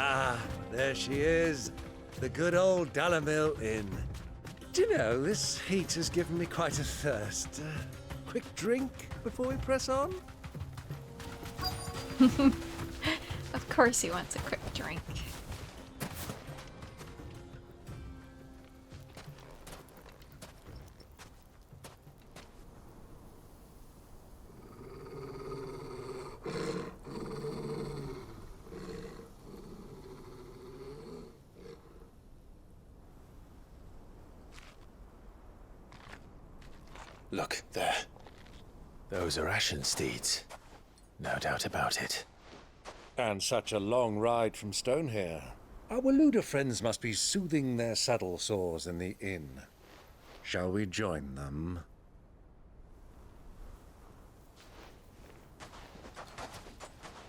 Ah, there she is. The good old Dalamil Inn. Do you know, this heat has given me quite a thirst. Quick drink before we press on? Of course he wants a quick drink. Look, there. Those are Ashen steeds. No doubt about it. And such a long ride from Stonehair. Our Waluda friends must be soothing their saddle sores in the inn. Shall we join them?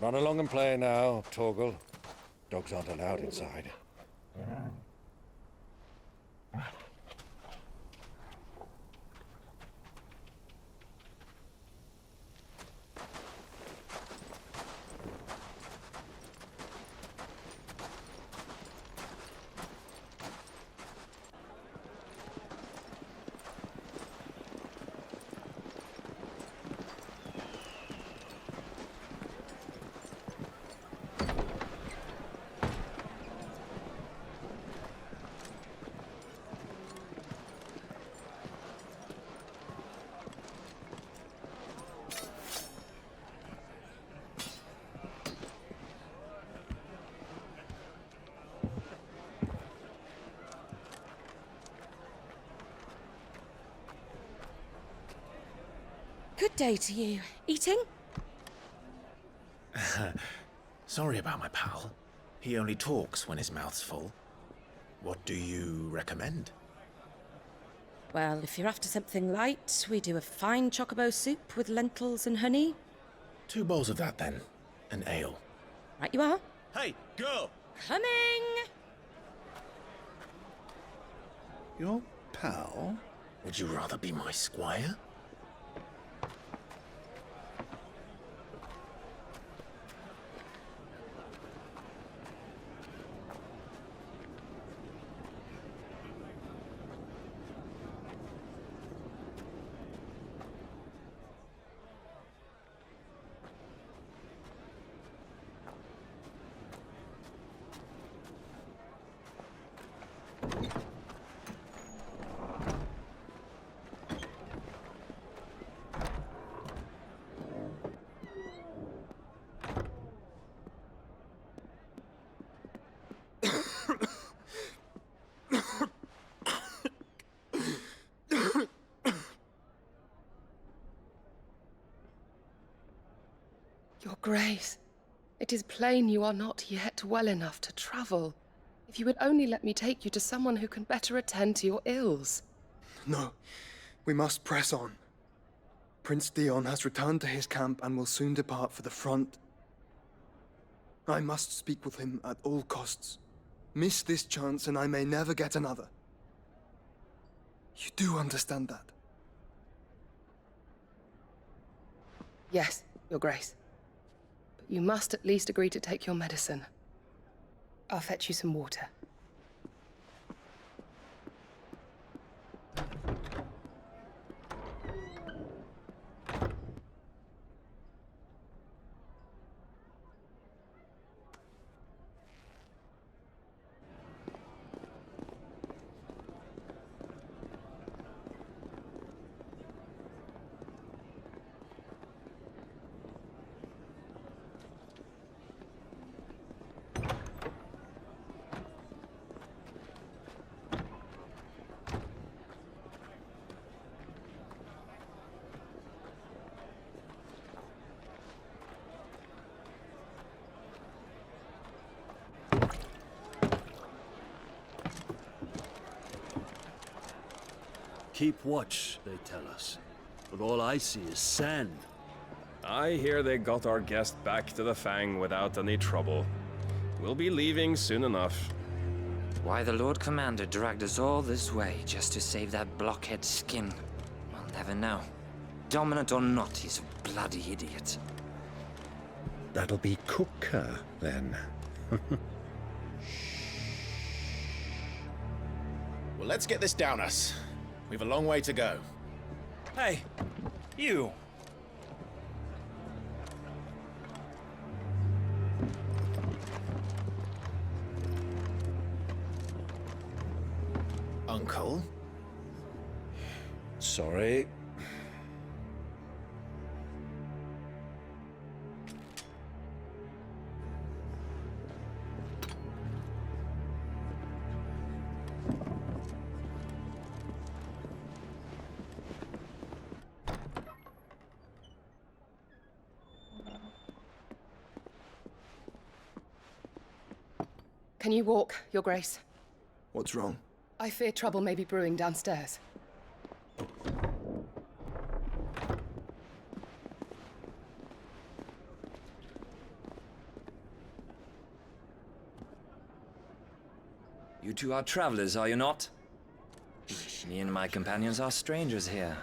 Run along and play now, Torgal. Dogs aren't allowed inside. Good day to you. Eating? Sorry about my pal. He only talks when his mouth's full. What do you recommend? Well, if you're after something light, we do a fine chocobo soup with lentils and honey. 2 bowls of that, then. An ale. Right you are. Hey, girl! Coming! Your pal? Would you rather be my squire? Your Grace, it is plain you are not yet well enough to travel. If you would only let me take you to someone who can better attend to your ills. No, we must press on. Prince Theon has returned to his camp and will soon depart for the front. I must speak with him at all costs. Miss this chance and I may never get another. You do understand that? Yes, Your Grace. But you must at least agree to take your medicine. I'll fetch you some water. Keep watch, they tell us. But all I see is sand. I hear they got our guest back to the Fang without any trouble. We'll be leaving soon enough. Why the Lord Commander dragged us all this way just to save that blockhead skin, we'll never know. Dominant or not, he's a bloody idiot. That'll be Cooker, then. let's get this down us. We've a long way to go. Hey, you. Uncle? Sorry. Can you walk, Your Grace? What's wrong? I fear trouble may be brewing downstairs. You two are travelers, are you not? Me and my companions are strangers here.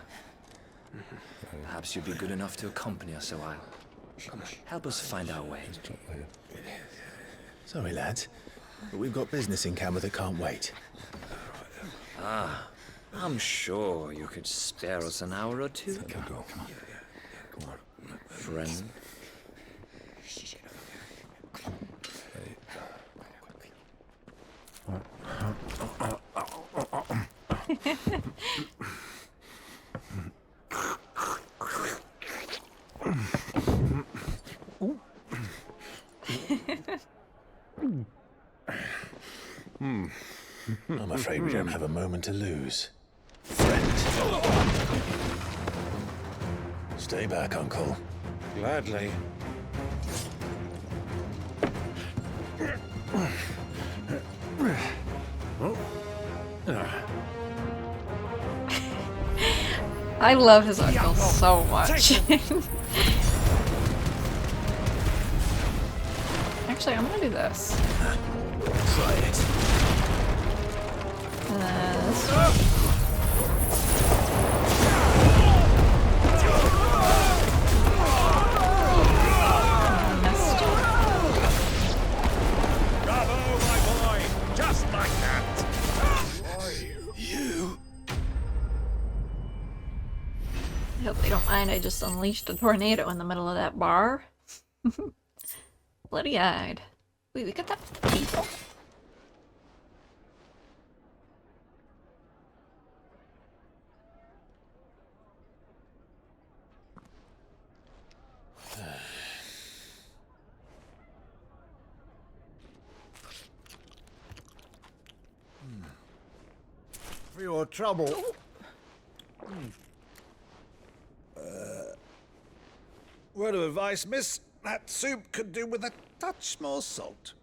Perhaps you'd be good enough to accompany us a while. Help us find our way. Sorry, lads, but we've got business in camera that can't wait. Ah, I'm sure you could spare us an hour or two. Come on. Friend. I'm afraid we don't have a moment to lose. Friend. Stay back, Uncle. Gladly. I love his uncle so much. Actually, I'm gonna do this. Try it. Bravo, my boy! Just like that! You? I hope they don't mind I just unleashed a tornado in the middle of that bar. Bloody-eyed. Wait, we got that with the people? For your trouble. Word of advice, miss. That soup could do with a touch more salt.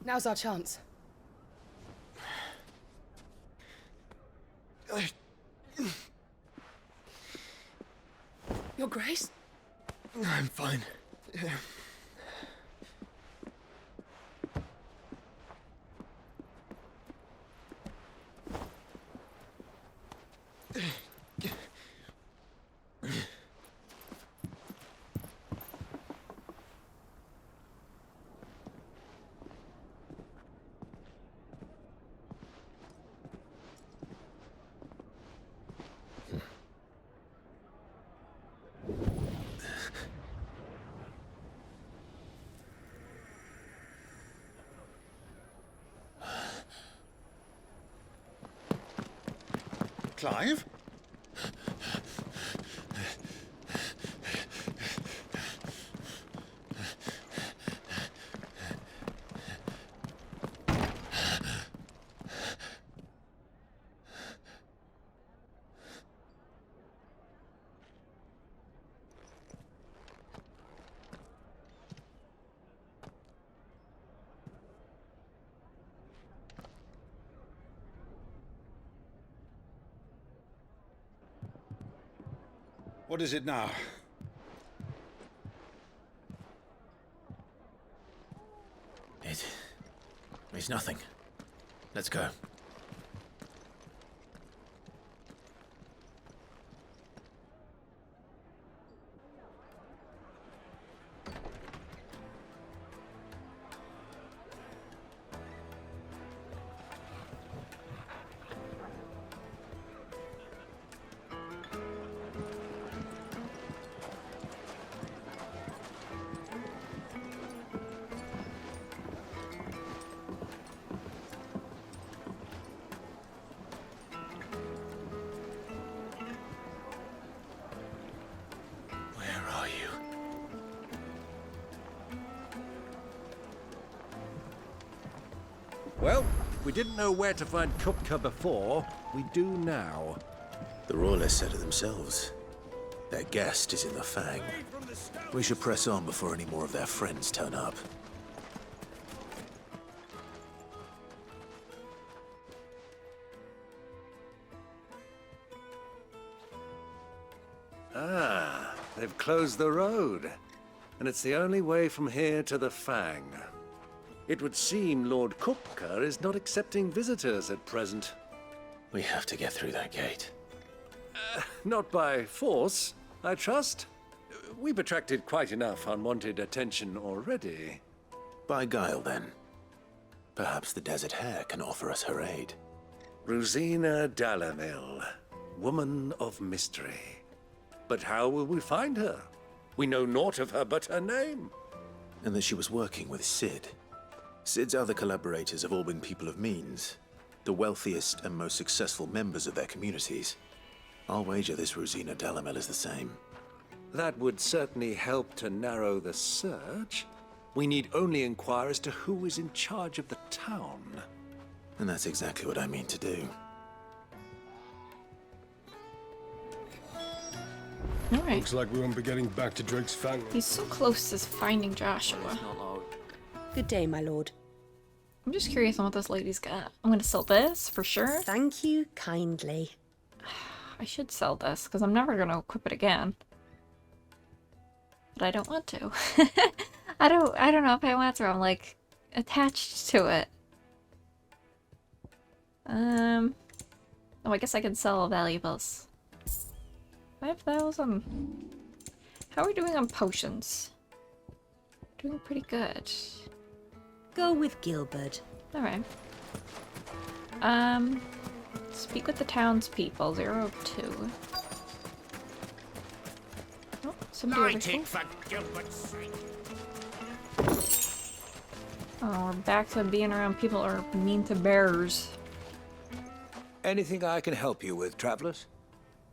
Now's our chance. Your Grace? I'm fine. Clive? What is it now? It's nothing. Let's go. Well, we didn't know where to find Kupka before. We do now. The Royalists said it themselves. Their guest is in the Fang. We should press on before any more of their friends turn up. Ah, they've closed the road. And it's the only way from here to the Fang. It would seem Lord Kupka is not accepting visitors at present. We have to get through that gate. Not by force, I trust. We've attracted quite enough unwanted attention already. By guile, then. Perhaps the Desert Hare can offer us her aid. Rosina Dalamil, woman of mystery. But how will we find her? We know naught of her but her name. And that she was working with Sid. Sid's other collaborators have all been people of means, the wealthiest and most successful members of their communities. I'll wager this Rosina Dalamel is the same. That would certainly help to narrow the search. We need only inquire as to who is in charge of the town. And that's exactly what I mean to do. Alright. Looks like we won't be getting back to Drake's Fang. He's so close to finding Joshua. Good day, my lord. I'm just curious on what this lady's got. I'm gonna sell this for sure. Thank you kindly. I should sell this because I'm never gonna equip it again. But I don't want to. I don't know if I want to. I'm like attached to it. Oh, I guess I can sell valuables. 5,000. How are we doing on potions? Doing pretty good. Go with Gilbert. Alright. Speak with the townspeople. 02. Oh, somebody over here. for Gilbert's sake. Oh, we're back to being around people who are mean to bears. Anything I can help you with, travelers?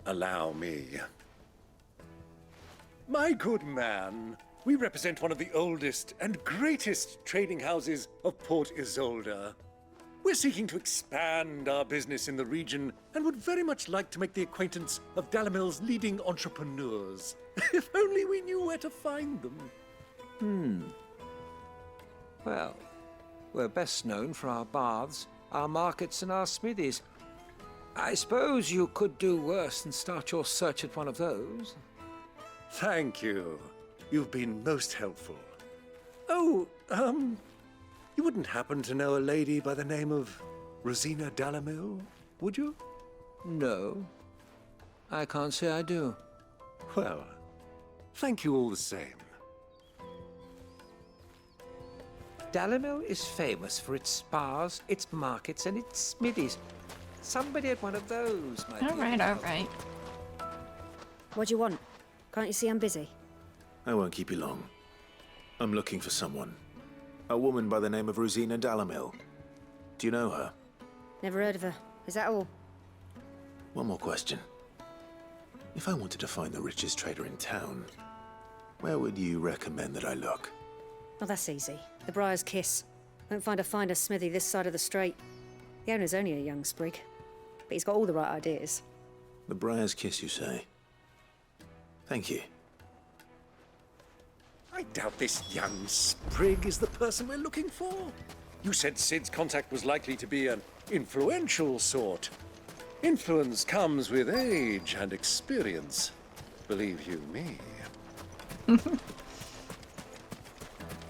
Allow me. My good man, we represent one of the oldest and greatest trading houses of Port Isolde. We're seeking to expand our business in the region and would very much like to make the acquaintance of Dalamil's leading entrepreneurs. If only we knew where to find them. Well, we're best known for our baths, our markets, and our smithies. I suppose you could do worse than start your search at one of those. Thank you. You've been most helpful. Oh, you wouldn't happen to know a lady by the name of Rosina Dalamil, would you? No, I can't say I do. Well, thank you all the same. Dalamil is famous for its spas, its markets, and its smithies. Somebody at one of those might be. Alright. What do you want? Can't you see I'm busy? I won't keep you long. I'm looking for someone. A woman by the name of Rosina Dalamil. Do you know her? Never heard of her. Is that all? One more question. If I wanted to find the richest trader in town, where would you recommend that I look? Oh, that's easy. The Briar's Kiss. Won't find a finer smithy this side of the strait. The owner's only a young sprig, but he's got all the right ideas. The Briar's Kiss, you say? Thank you. I doubt this young sprig is the person we're looking for. You said Sid's contact was likely to be an influential sort. Influence comes with age and experience. believe you me.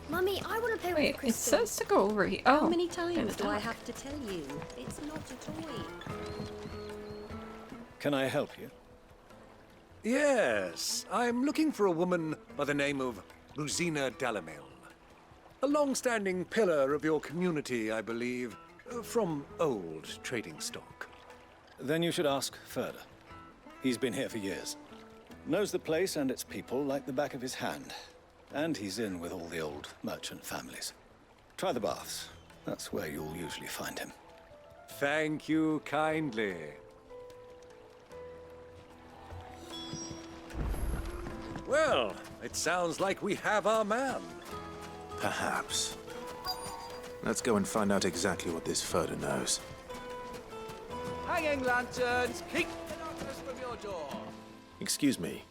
Mummy, I want to play with Wait, the it crystal. says to go over here. Oh, How many in times the do I dark. have to tell you? It's not a toy. Can I help you? Yes, I'm looking for a woman by the name of Rosina Dalamil. A long-standing pillar of your community, I believe, from old trading stock. Then you should ask Ferda. He's been here for years. Knows the place and its people like the back of his hand. And he's in with all the old merchant families. Try the baths. That's where you'll usually find him. Thank you kindly. Well, it sounds like we have our man. Perhaps. Let's go and find out exactly what this Ferda knows. Hanging lanterns, keep the darkness from your door. Excuse me.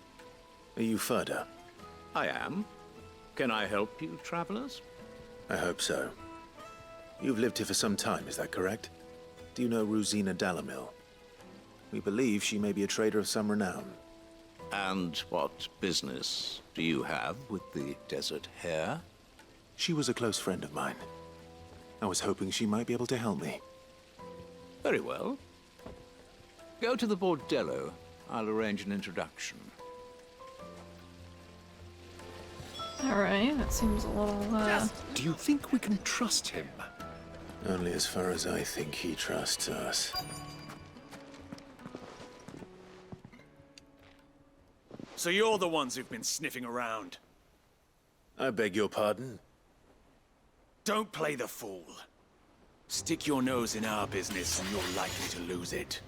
Are you Ferda? I am. Can I help you, travelers? I hope so. You've lived here for some time, is that correct? Do you know Rosina Dalamil? We believe she may be a trader of some renown. And what business do you have with the desert hare? She was a close friend of mine. I was hoping she might be able to help me. Very well. Go to the bordello. I'll arrange an introduction. Alright, that seems a little, Do you think we can trust him? Only as far as I think he trusts us. So you're the ones who've been sniffing around. I beg your pardon? Don't play the fool. Stick your nose in our business and you're likely to lose it.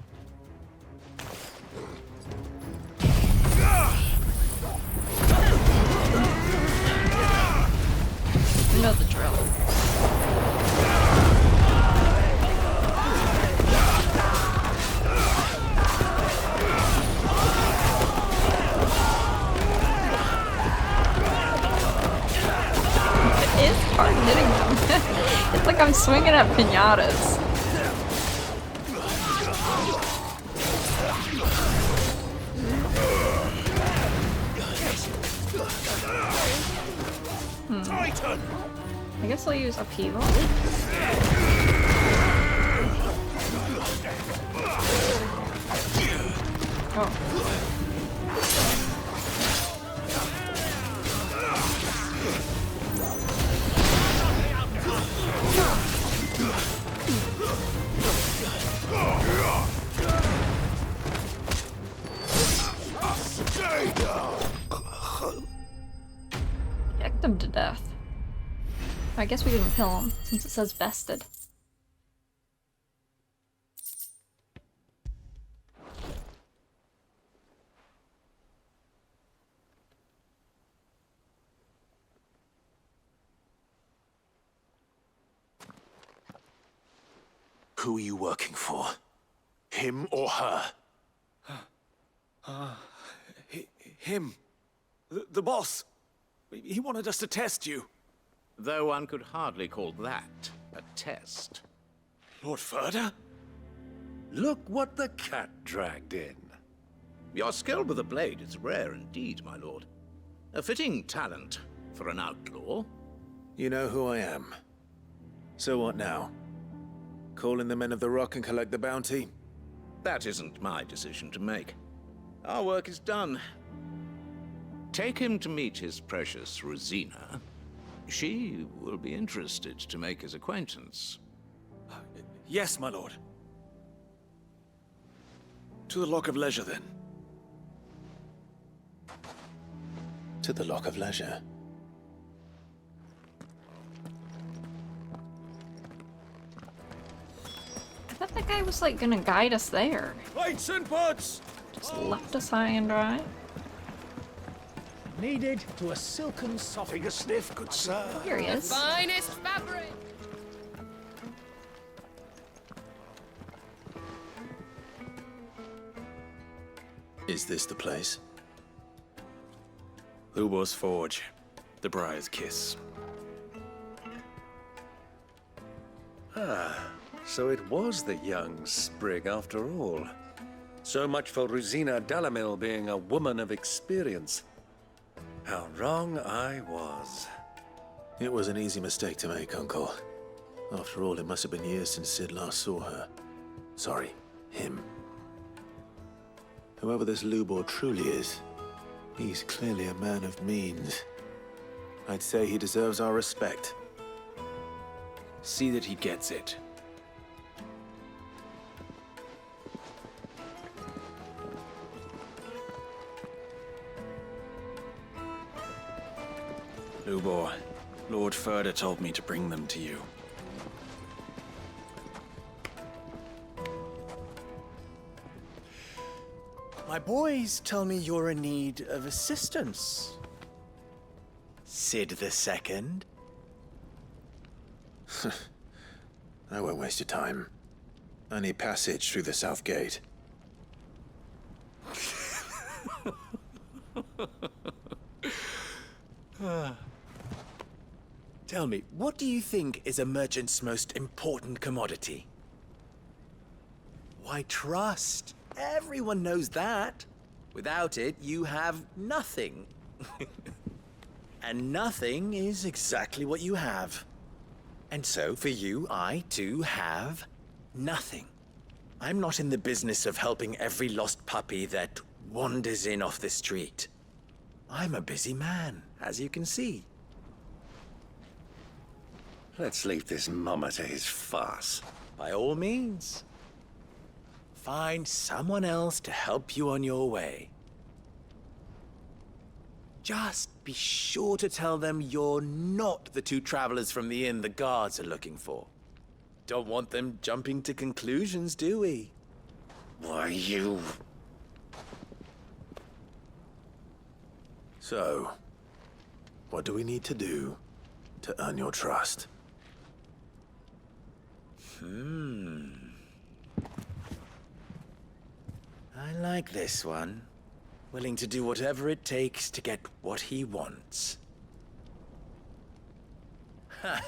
You know the drill. It is hard hitting them. It's like I'm swinging at pinatas. I guess I'll use upheaval. Yacked him to death. I guess we didn't kill him, since it says bested. Who are you working for? Him or her? Him. The boss. He wanted us to test you. Though one could hardly call that a test. Lord Ferda? Look what the cat dragged in. Your skill with the blade is rare indeed, my lord. A fitting talent for an outlaw. You know who I am. So what now? Call in the men of the Rock and collect the bounty? That isn't my decision to make. Our work is done. Take him to meet his precious Rosina. She will be interested to make his acquaintance. Yes, my lord. To the Lock of Leisure, then. To the Lock of Leisure. I thought that guy was like gonna guide us there. Lights and buds! Just left us high and dry. Needed to a silken soft. Take a sniff, good sir. Here he is. Finest fabric! Is this the place? Lubo's Forge. The Briar's Kiss. Ah, so it was the young sprig after all. So much for Rosina Delamil being a woman of experience. How wrong I was. It was an easy mistake to make, Uncle. After all, it must have been years since Sid last saw her. Sorry, him. Whoever this Lubor truly is, he's clearly a man of means. I'd say he deserves our respect. See that he gets it. Lubor, Lord Furder told me to bring them to you. My boys tell me you're in need of assistance. Sid the Second. I won't waste your time. I need passage through the south gate. Tell me, what do you think is a merchant's most important commodity? Why, trust. Everyone knows that. Without it, you have nothing. And nothing is exactly what you have. And so, for you, I, too, have nothing. I'm not in the business of helping every lost puppy that wanders in off the street. I'm a busy man, as you can see. Let's leave this mummer to his farce. By all means. Find someone else to help you on your way. Just be sure to tell them you're not the two travelers from the inn the guards are looking for. Don't want them jumping to conclusions, do we? Why, you... So, what do we need to do to earn your trust? I like this one. Willing to do whatever it takes to get what he wants. Ha!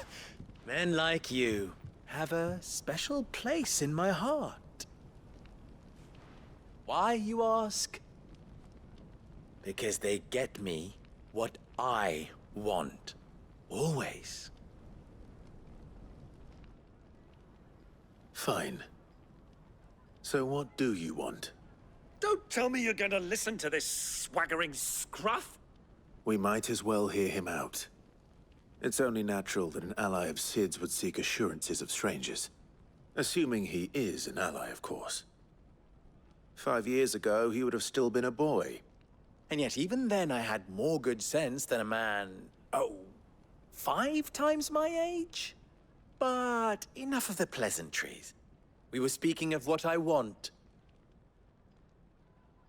Men like you have a special place in my heart. Why, you ask? Because they get me what I want. Always. Fine. So what do you want? Don't tell me you're going to listen to this swaggering scruff! We might as well hear him out. It's only natural that an ally of Sid's would seek assurances of strangers. Assuming he is an ally, of course. 5 years ago, he would have still been a boy. And yet even then I had more good sense than a man, 5 times my age? But enough of the pleasantries. We were speaking of what I want.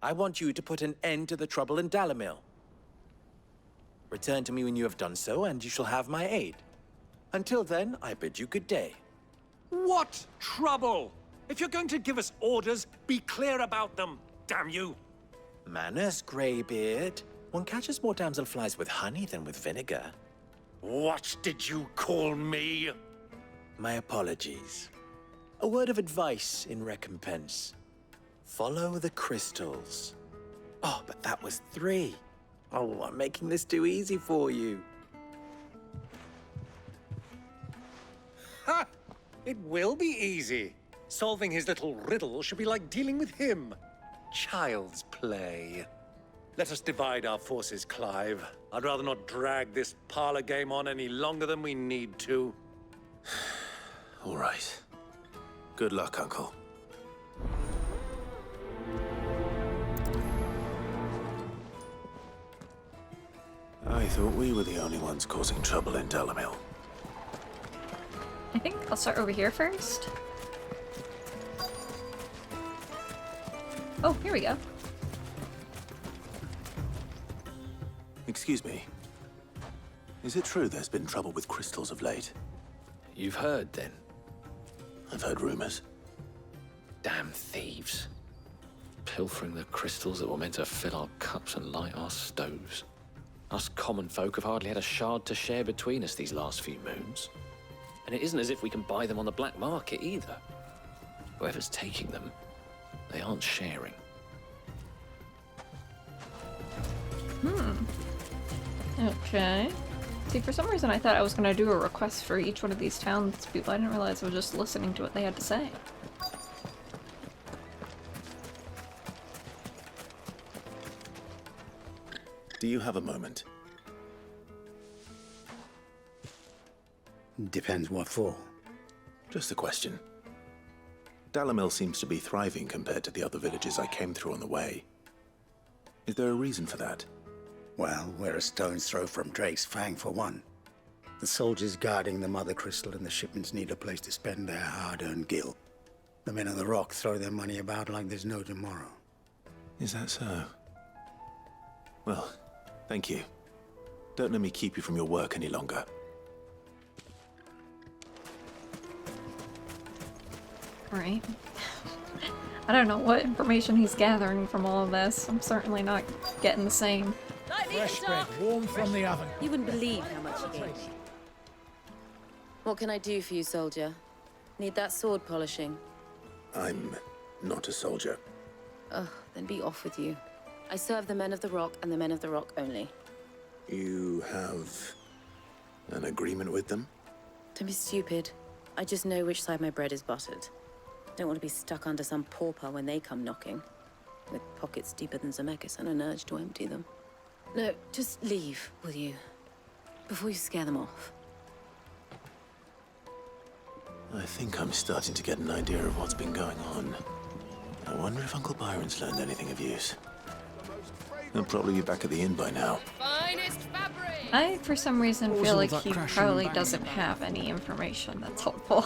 I want you to put an end to the trouble in Dalamil. Return to me when you have done so, and you shall have my aid. Until then, I bid you good day. What trouble? If you're going to give us orders, be clear about them, damn you! Manners, Greybeard. One catches more damselflies with honey than with vinegar. What did you call me? My apologies. A word of advice in recompense. Follow the crystals. Oh, but that was 3. Oh, I'm making this too easy for you. Ha! It will be easy. Solving his little riddle should be like dealing with him. Child's play. Let us divide our forces, Clive. I'd rather not drag this parlor game on any longer than we need to. All right. Good luck, Uncle. I thought we were the only ones causing trouble in Dalamil. I think I'll start over here first. Oh, here we go. Excuse me. Is it true there's been trouble with crystals of late? You've heard, then? I've heard rumors. Damn thieves. Pilfering the crystals that were meant to fill our cups and light our stoves. Us common folk have hardly had a shard to share between us these last few moons. And it isn't as if we can buy them on the black market either. Whoever's taking them, they aren't sharing. Okay. See, for some reason I thought I was gonna do a request for each one of these townspeople. I didn't realize I was just listening to what they had to say. Do you have a moment? Depends what for. Just a question. Dalamil seems to be thriving compared to the other villages I came through on the way. Is there a reason for that? Well, we're a stone's throw from Drake's Fang, for one. The soldiers guarding the Mother Crystal and the shipments need a place to spend their hard-earned gil. The men of the Rock throw their money about like there's no tomorrow. Is that so? Well, thank you. Don't let me keep you from your work any longer. Right. I don't know what information he's gathering from all of this. I'm certainly not getting the same. Fresh bread, warm from the oven. You wouldn't believe how much he gave me. What can I do for you, soldier? Need that sword polishing? I'm not a soldier. Ugh, then be off with you. I serve the men of the Rock and the men of the Rock only. You have an agreement with them? Don't be stupid. I just know which side my bread is buttered. Don't want to be stuck under some pauper when they come knocking. With pockets deeper than Zemeckis and an urge to empty them. No, just leave, will you? Before you scare them off. I think I'm starting to get an idea of what's been going on. I wonder if Uncle Byron's learned anything of use. He'll probably be back at the inn by now. I, for some reason, What was feel all like that he crashing probably and doesn't banging have any information that's helpful.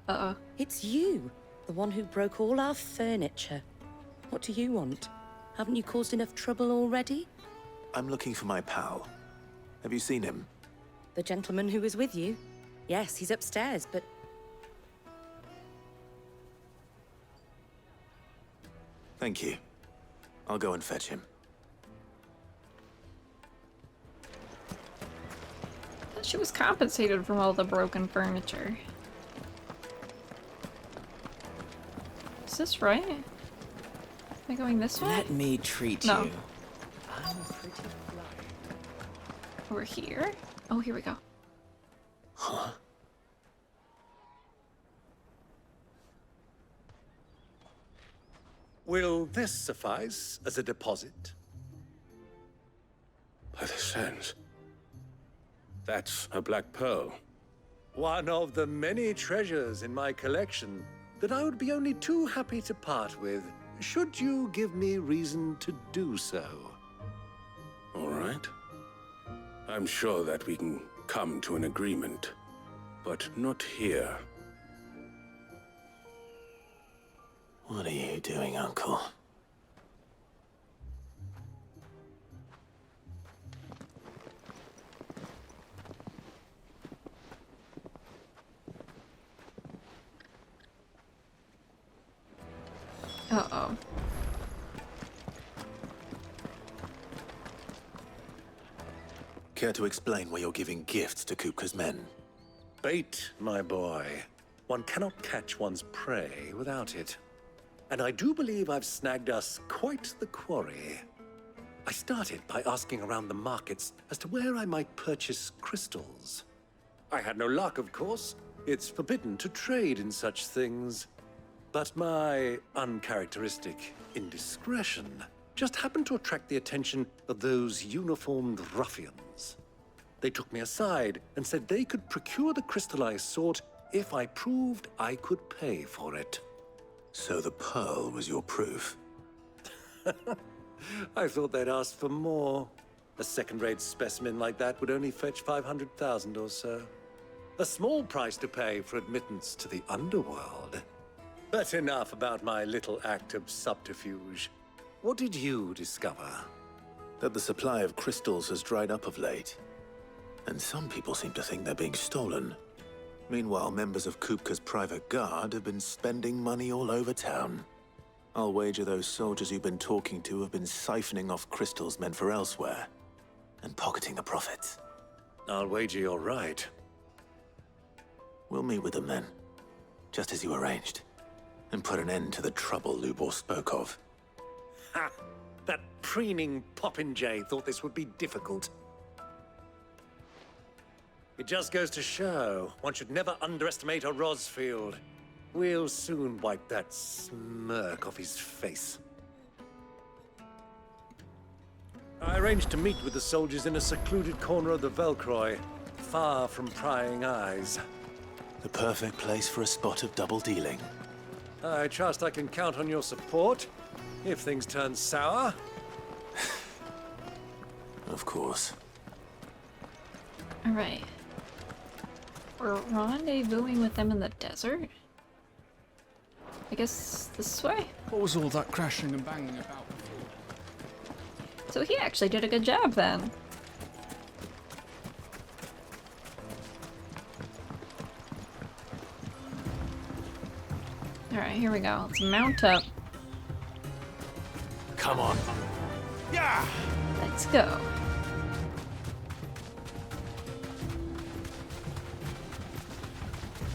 Uh-oh. It's you, the one who broke all our furniture. What do you want? Haven't you caused enough trouble already? I'm looking for my pal. Have you seen him? The gentleman who was with you? Yes, he's upstairs, but... Thank you. I'll go and fetch him. I thought she was compensated from all the broken furniture. Is this right? Am I going this way? Let me treat No. you. Over here? Oh, here we go. Huh? Will this suffice as a deposit? By the sands. That's a black pearl. One of the many treasures in my collection that I would be only too happy to part with, should you give me reason to do so. All right. I'm sure that we can come to an agreement, but not here. What are you doing, Uncle? Uh-oh. Care to explain why you're giving gifts to Kupka's men? Bait, my boy. One cannot catch one's prey without it. And I do believe I've snagged us quite the quarry. I started by asking around the markets as to where I might purchase crystals. I had no luck, of course. It's forbidden to trade in such things. But my uncharacteristic indiscretion just happened to attract the attention of those uniformed ruffians. They took me aside and said they could procure the crystal I sought if I proved I could pay for it. So the pearl was your proof? I thought they'd asked for more. A second-rate specimen like that would only fetch 500,000 or so. A small price to pay for admittance to the underworld. But enough about my little act of subterfuge. What did you discover? That the supply of crystals has dried up of late. And some people seem to think they're being stolen. Meanwhile, members of Kupka's private guard have been spending money all over town. I'll wager those soldiers you've been talking to have been siphoning off crystals meant for elsewhere, and pocketing the profits. I'll wager you're right. We'll meet with them then, just as you arranged, and put an end to the trouble Lubor spoke of. Ha! That preening popinjay thought this would be difficult. It just goes to show one should never underestimate a Rosfield. We'll soon wipe that smirk off his face. I arranged to meet with the soldiers in a secluded corner of the Velcroy, far from prying eyes. The perfect place for a spot of double dealing. I trust I can count on your support if things turn sour. Of course. Alright. We're rendezvousing with them in the desert? I guess this way? What was all that crashing and banging about? So he actually did a good job then. Alright, here we go. Let's mount up. Come on. Yeah! Let's go.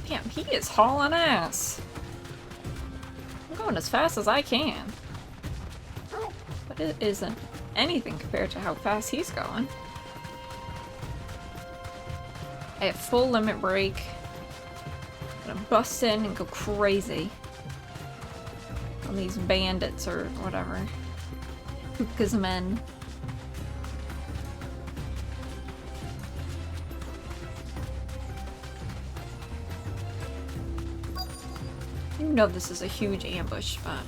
Damn, he is hauling ass. I'm going as fast as I can. But it isn't anything compared to how fast he's going. I have full limit brake. Gonna bust in and go crazy on these bandits or whatever. Hookah's men. You know this is a huge ambush spot.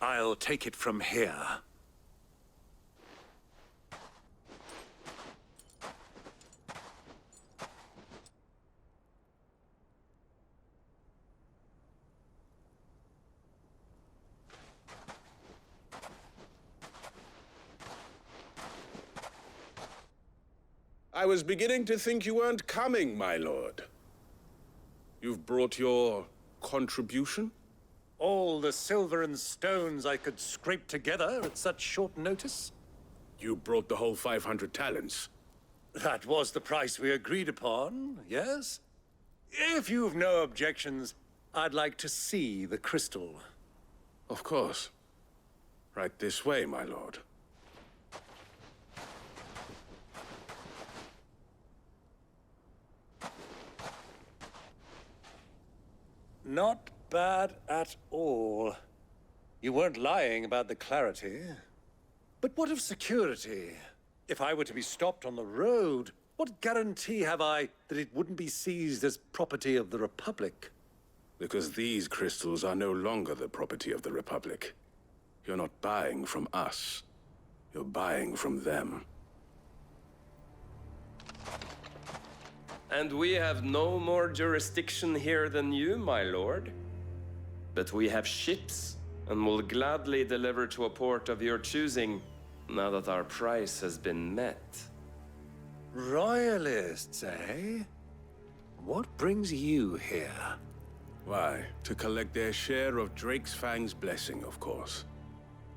I'll take it from here. I was beginning to think you weren't coming, my lord. You've brought your contribution? All the silver and stones I could scrape together at such short notice? You brought the whole 500 talents. That was the price we agreed upon, yes? If you've no objections, I'd like to see the crystal. Of course. Right this way, my lord. Not bad at all. You weren't lying about the clarity. But what of security? If I were to be stopped on the road, what guarantee have I that it wouldn't be seized as property of the Republic? Because these crystals are no longer the property of the Republic. You're not buying from us. You're buying from them. And we have no more jurisdiction here than you, my lord. But we have ships, and will gladly deliver to a port of your choosing, now that our price has been met. Royalists, eh? What brings you here? Why, to collect their share of Drake's Fang's blessing, of course.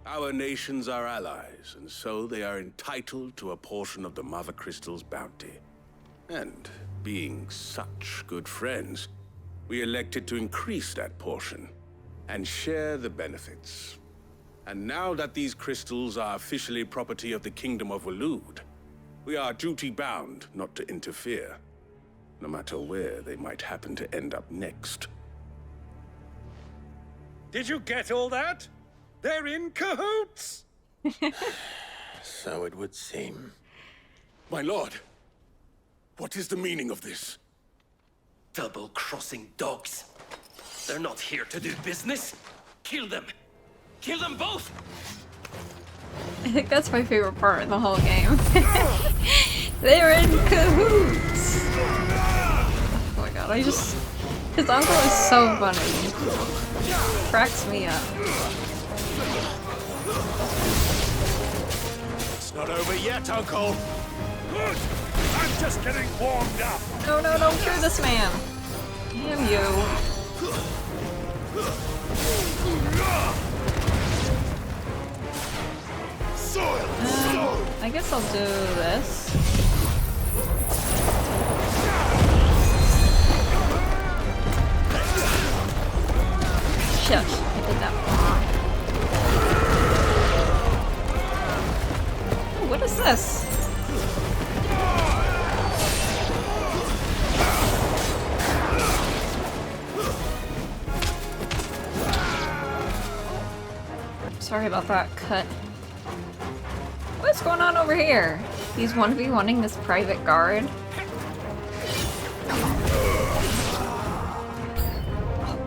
Our nations are allies, and so they are entitled to a portion of the Mother Crystal's bounty. And being such good friends, we elected to increase that portion and share the benefits. And now that these crystals are officially property of the Kingdom of Waloed, we are duty-bound not to interfere, no matter where they might happen to end up next. Did you get all that? They're in cahoots! So it would seem. My lord, what is the meaning of this? Double-crossing dogs. They're not here to do business. Kill them. Kill them both! I think that's my favorite part in the whole game. They're in cahoots! Oh my god, his uncle is so funny. Cracks me up. It's not over yet, Uncle. Good. I'm just getting warmed up. No, don't kill this man. Damn you. I guess I'll do this. Sorry about that cut. What's going on over here? He's 1v1ing this private guard.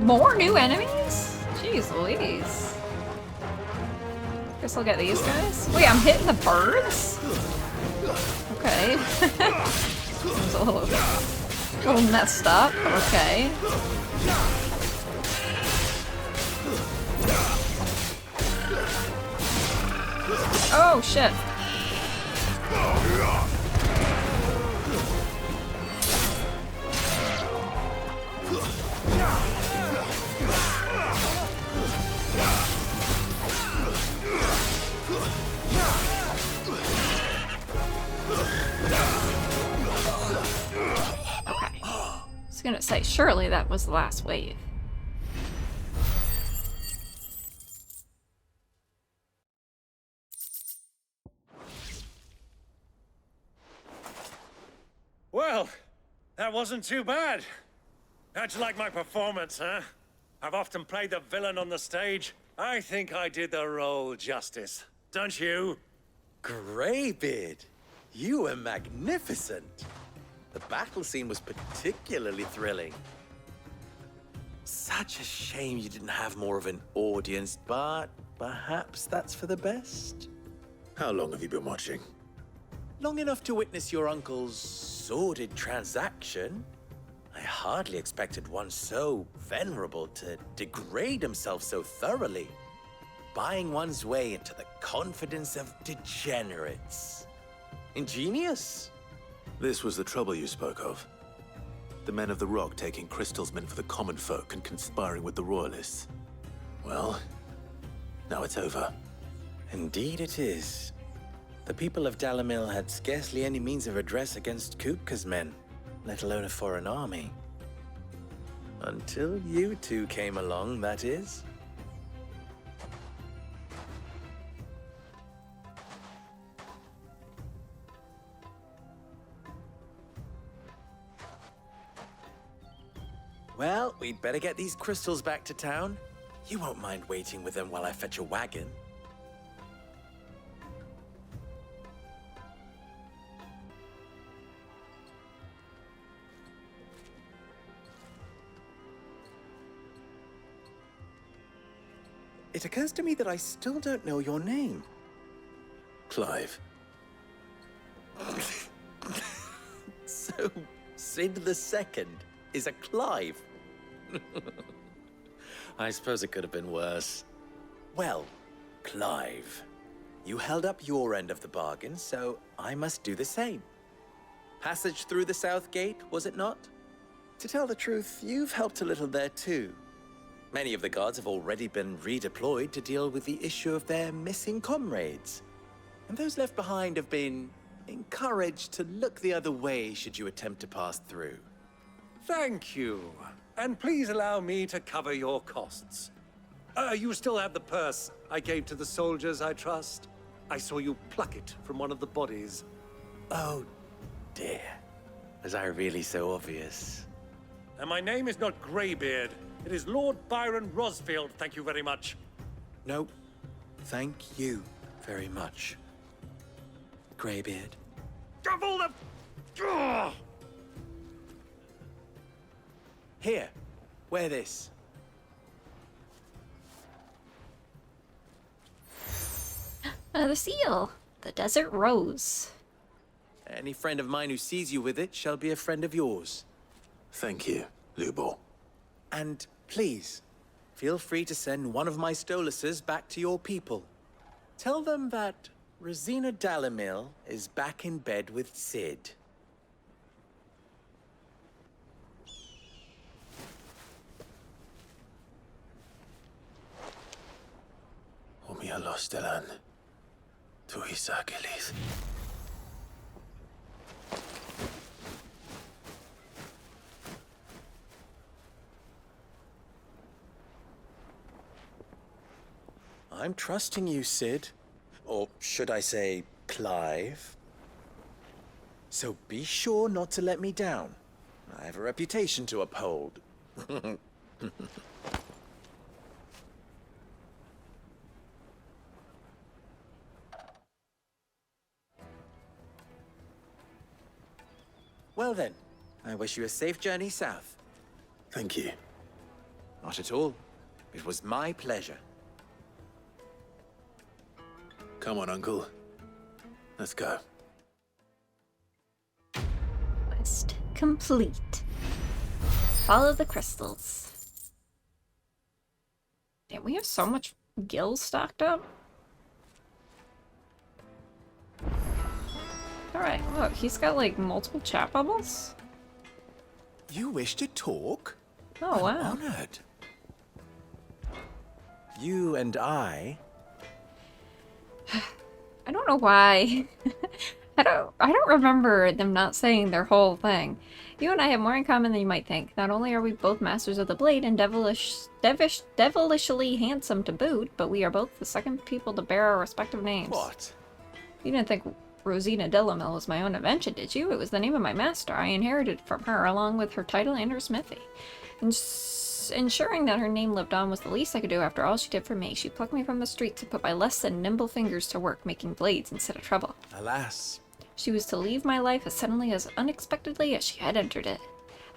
More new enemies? Jeez Louise. Guess I'll get these guys. Wait, I'm hitting the birds? Okay. Seems a little messed up. Okay. Oh shit. I was gonna say, surely that was the last wave. Well, that wasn't too bad. How'd you like my performance, huh? I've often played the villain on the stage. I think I did the role justice. Don't you? Greybeard, you were magnificent. The battle scene was particularly thrilling. Such a shame you didn't have more of an audience, but perhaps that's for the best. How long have you been watching? Long enough to witness your uncle's sordid transaction. I hardly expected one so venerable to degrade himself so thoroughly. Buying one's way into the confidence of degenerates. Ingenious. This was the trouble you spoke of. The men of the Rock taking Crystal's men for the common folk and conspiring with the Royalists. Well, now it's over. Indeed it is. The people of Dalamil had scarcely any means of redress against Kupka's men, let alone a foreign army. Until you two came along, that is. Well, we'd better get these crystals back to town. You won't mind waiting with them while I fetch a wagon. It occurs to me that I still don't know your name. Clive. So, Sid the Second is a Clive? I suppose it could have been worse. Well, Clive, you held up your end of the bargain, so I must do the same. Passage through the South Gate, was it not? To tell the truth, you've helped a little there too. Many of the guards have already been redeployed to deal with the issue of their missing comrades. And those left behind have been encouraged to look the other way should you attempt to pass through. Thank you. And please allow me to cover your costs. You still have the purse I gave to the soldiers, I trust? I saw you pluck it from one of the bodies. Oh, dear. Was I really so obvious? And my name is not Greybeard. It is Lord Byron Rosfield, thank you very much. No, thank you very much, Greybeard. Double the... Ugh! Here, wear this. The seal. The desert rose. Any friend of mine who sees you with it shall be a friend of yours. Thank you, Lubor. And please, feel free to send one of my Stoluses back to your people. Tell them that Rosina Dalamil is back in bed with Sid. Omia Lostelan. Tuis Achilles. I'm trusting you, Sid. Or should I say, Clive. So be sure not to let me down. I have a reputation to uphold. Well then, I wish you a safe journey south. Thank you. Not at all. It was my pleasure. Come on, Uncle. Let's go. Quest complete. Follow the crystals. Damn, we have so much gills stocked up. Alright, look, he's got like multiple chat bubbles. You wish to talk? Oh, wow. I'm honored. You and I... I don't know why. I don't remember them not saying their whole thing. You and I have more in common than you might think. Not only are we both masters of the blade and devilishly handsome to boot, but we are both the second people to bear our respective names. What? You didn't think Rosina Delamil was my own invention, did you? It was the name of my master. I inherited it from her, along with her title and her smithy. Ensuring that her name lived on was the least I could do after all she did for me. She plucked me from the streets and put my less than nimble fingers to work making blades instead of trouble. Alas. She was to leave my life as suddenly as unexpectedly as she had entered it.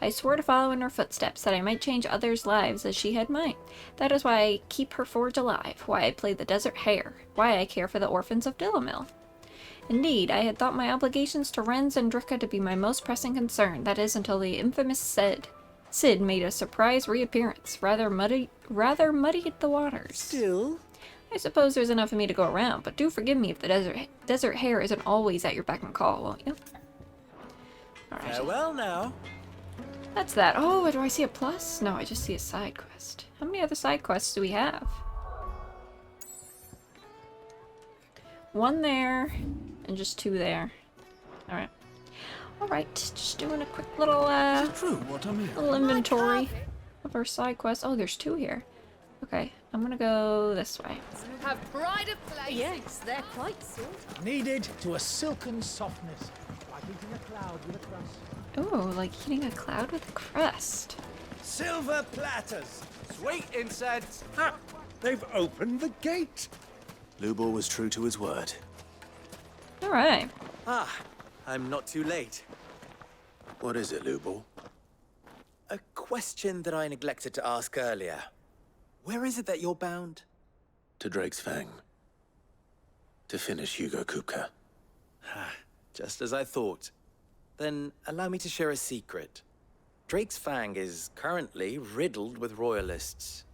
I swore to follow in her footsteps, that I might change others' lives as she had mine. That is why I keep her forge alive, why I play the desert hare, why I care for the orphans of Dillamil. Indeed, I had thought my obligations to Renz and Dricka to be my most pressing concern, that is, until the infamous Sid made a surprise reappearance, rather muddied the waters. Still? I suppose there's enough of me to go around, but do forgive me if the desert hare isn't always at your beck and call, won't you? Alright. Farewell now. That's that. Oh, do I see a plus? No, I just see a side quest. How many other side quests do we have? One there, and just two there. Alright. Alright, just doing a quick little, little inventory of our side quests. Oh, there's two here. Okay, I'm gonna go this way. Have pride of place. Yes, they're quite sort. Kneaded to a silken softness, like eating a cloud with a crust. Oh, like eating a cloud with a crust. Silver platters! Sweet incense! Ha! They've opened the gate! Lubor was true to his word. Alright. Ah, I'm not too late. What is it, Lubor? A question that I neglected to ask earlier. Where is it that you're bound? To Drake's Fang. To finish Hugo Kupka. Just as I thought. Then allow me to share a secret. Drake's Fang is currently riddled with royalists.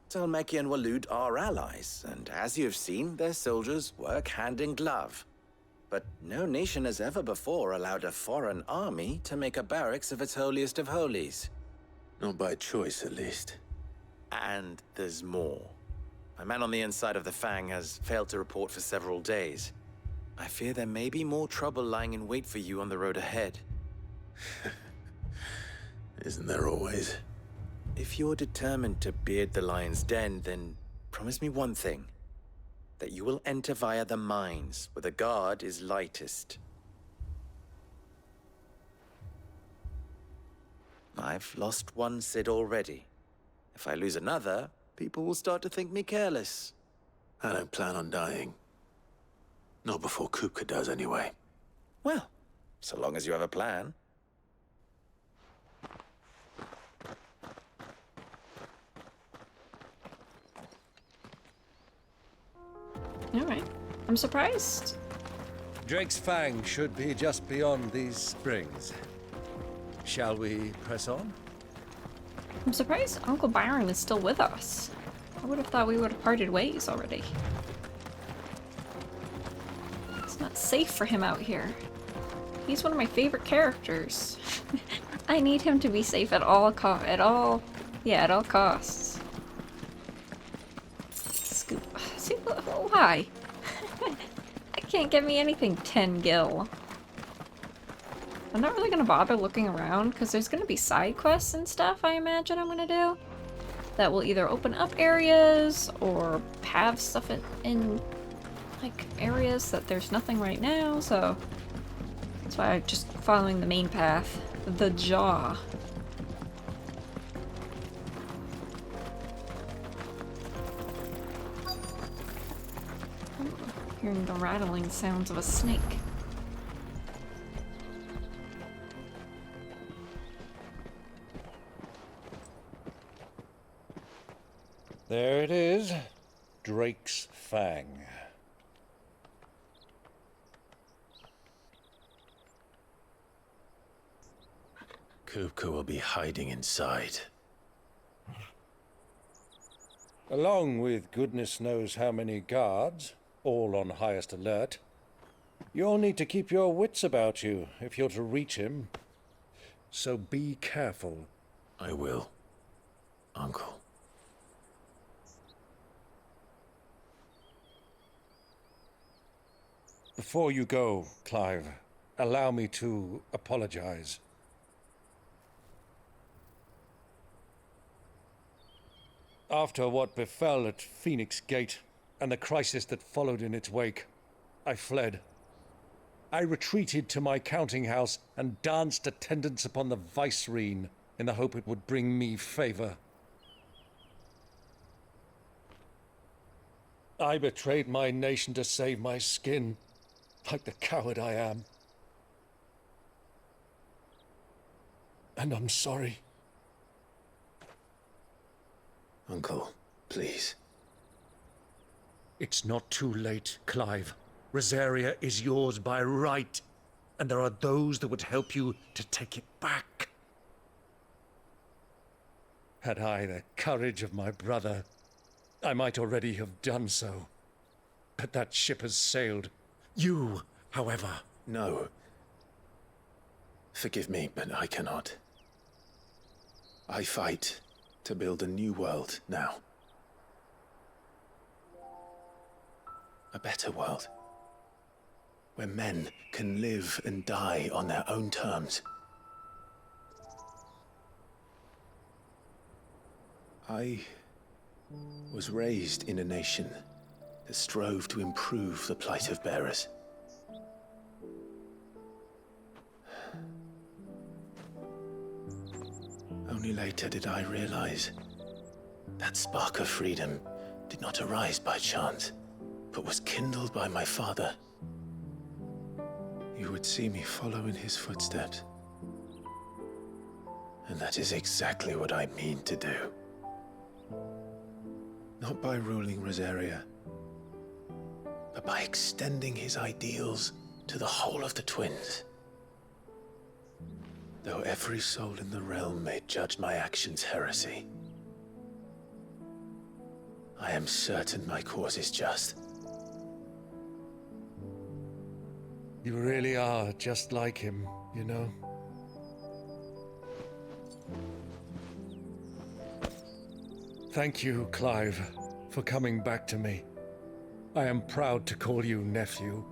Talmeki and Walud are allies, and as you have seen, their soldiers work hand in glove. But no nation has ever before allowed a foreign army to make a barracks of its holiest of holies. Not by choice, at least. And there's more. My man on the inside of the Fang has failed to report for several days. I fear there may be more trouble lying in wait for you on the road ahead. Isn't there always? If you're determined to beard the lion's den, then promise me one thing. That you will enter via the mines, where the guard is lightest. I've lost one Cid already. If I lose another, people will start to think me careless. I don't plan on dying. Not before Kupka does, anyway. Well, so long as you have a plan. Alright. I'm surprised. Drake's Fang should be just beyond these springs. Shall we press on? I'm surprised Uncle Byron is still with us. I would have thought we would have parted ways already. It's not safe for him out here. He's one of my favorite characters. I need him to be safe at all costs. Scoop. See, why? I can't get me anything 10 gil. I'm not really gonna bother looking around because there's gonna be side quests and stuff I imagine I'm gonna do that will either open up areas or have stuff in like areas that there's nothing right now, so that's why I'm just following the main path. The Jaw. Ooh, hearing the rattling sounds of a snake. There it is. Drake's Fang. Kupka will be hiding inside. Along with goodness knows how many guards, all on highest alert. You'll need to keep your wits about you if you're to reach him. So be careful. I will, Uncle. Before you go, Clive, allow me to apologize. After what befell at Phoenix Gate and the crisis that followed in its wake, I fled. I retreated to my counting house and danced attendance upon the vicereine in the hope it would bring me favor. I betrayed my nation to save my skin, like the coward I am. And I'm sorry. Uncle, please. It's not too late, Clive. Rosaria is yours by right, and there are those that would help you to take it back. Had I the courage of my brother, I might already have done so. But that ship has sailed. You, however... No. Forgive me, but I cannot. I fight to build a new world now. A better world. Where men can live and die on their own terms. I was raised in a nation that strove to improve the plight of bearers. Only later did I realize that spark of freedom did not arise by chance, but was kindled by my father. You would see me follow in his footsteps. And that is exactly what I mean to do. Not by ruling Rosaria, but by extending his ideals to the whole of the twins. Though every soul in the realm may judge my actions heresy, I am certain my cause is just. You really are just like him, you know? Thank you, Clive, for coming back to me. I am proud to call you nephew.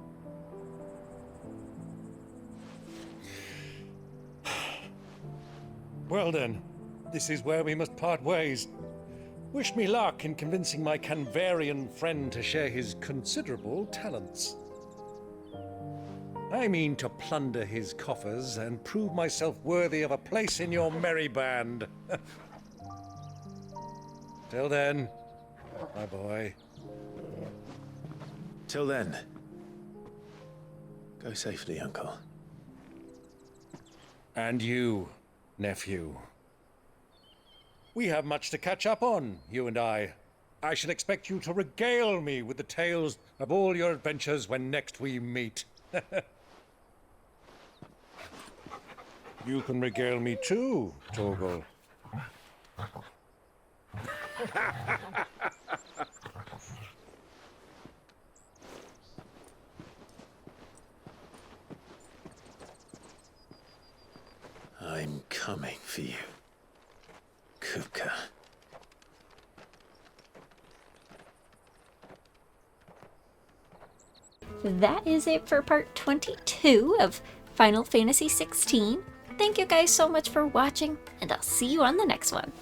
Well then, this is where we must part ways. Wish me luck in convincing my Canvarian friend to share his considerable talents. I mean to plunder his coffers and prove myself worthy of a place in your merry band. Till then, my boy. Till then, go safely, Uncle. And you, nephew. We have much to catch up on, you and I. I shall expect you to regale me with the tales of all your adventures when next we meet. You can regale me too, Torgal. I'm coming for you, Kupka. That is it for part 22 of Final Fantasy XVI. Thank you guys so much for watching, and I'll see you on the next one.